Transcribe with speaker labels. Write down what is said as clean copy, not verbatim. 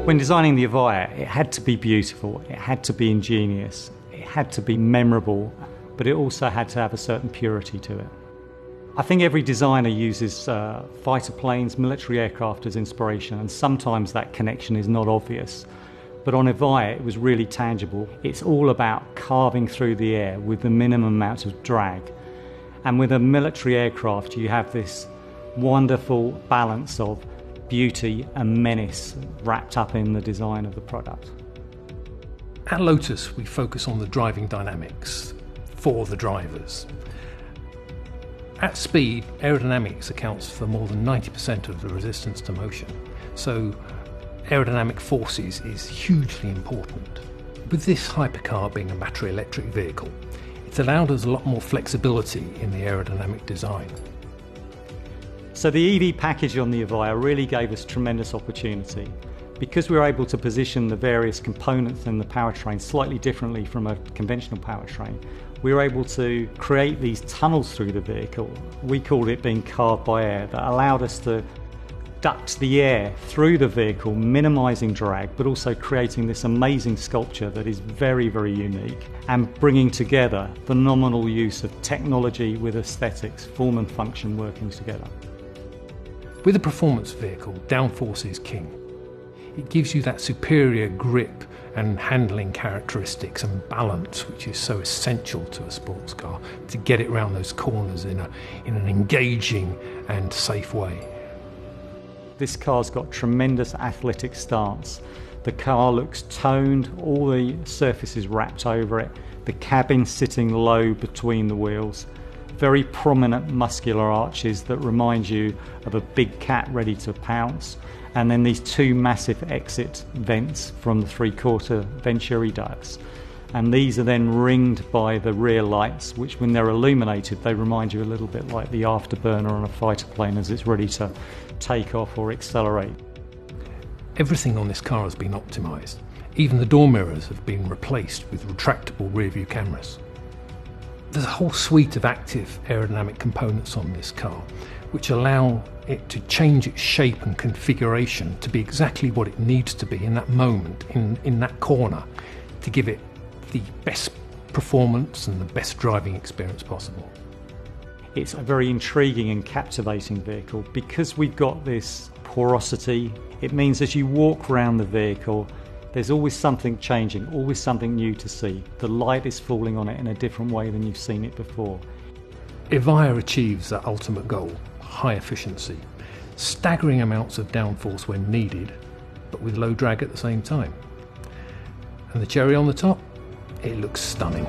Speaker 1: When designing the Evija, it had to be beautiful, it had to be ingenious, it had to be memorable, but it also had to have a certain purity to it. I think every designer uses fighter planes, military aircraft as inspiration, and sometimes that connection is not obvious. But on Evija, it was really tangible. It's all about carving through the air with the minimum amount of drag. And with a military aircraft, you have this wonderful balance of beauty and menace wrapped up in the design of the product.
Speaker 2: At Lotus, we focus on the driving dynamics for the drivers. At speed, aerodynamics accounts for more than 90% of the resistance to motion, so aerodynamic forces is hugely important. With this hypercar being a battery electric vehicle, it's allowed us a lot more flexibility in the aerodynamic design.
Speaker 1: So the EV package on the Evija really gave us tremendous opportunity. Because we were able to position the various components in the powertrain slightly differently from a conventional powertrain, we were able to create these tunnels through the vehicle. We called it being carved by air, that allowed us to duct the air through the vehicle, minimising drag, but also creating this amazing sculpture that is very, very unique, and bringing together phenomenal use of technology with aesthetics, form and function working together.
Speaker 2: With a performance vehicle, downforce is king. It gives you that superior grip and handling characteristics and balance, which is so essential to a sports car, to get it around those corners in an engaging and safe way.
Speaker 1: This car's got tremendous athletic stance. The car looks toned, all the surfaces wrapped over it, the cabin sitting low between the wheels, very prominent muscular arches that remind you of a big cat ready to pounce, and then these two massive exit vents from the three-quarter Venturi ducts. And these are then ringed by the rear lights, which when they're illuminated, they remind you a little bit like the afterburner on a fighter plane as it's ready to take off or accelerate.
Speaker 2: Everything on this car has been optimised. Even the door mirrors have been replaced with retractable rear-view cameras. There's a whole suite of active aerodynamic components on this car, which allow it to change its shape and configuration to be exactly what it needs to be in that moment, in that corner, to give it the best performance and the best driving experience possible.
Speaker 1: It's a very intriguing and captivating vehicle. Because we've got this porosity, it means as you walk around the vehicle, there's always something changing, always something new to see. The light is falling on it in a different way than you've seen it before.
Speaker 2: Evija achieves that ultimate goal, high efficiency, staggering amounts of downforce when needed, but with low drag at the same time. And the cherry on the top, it looks stunning.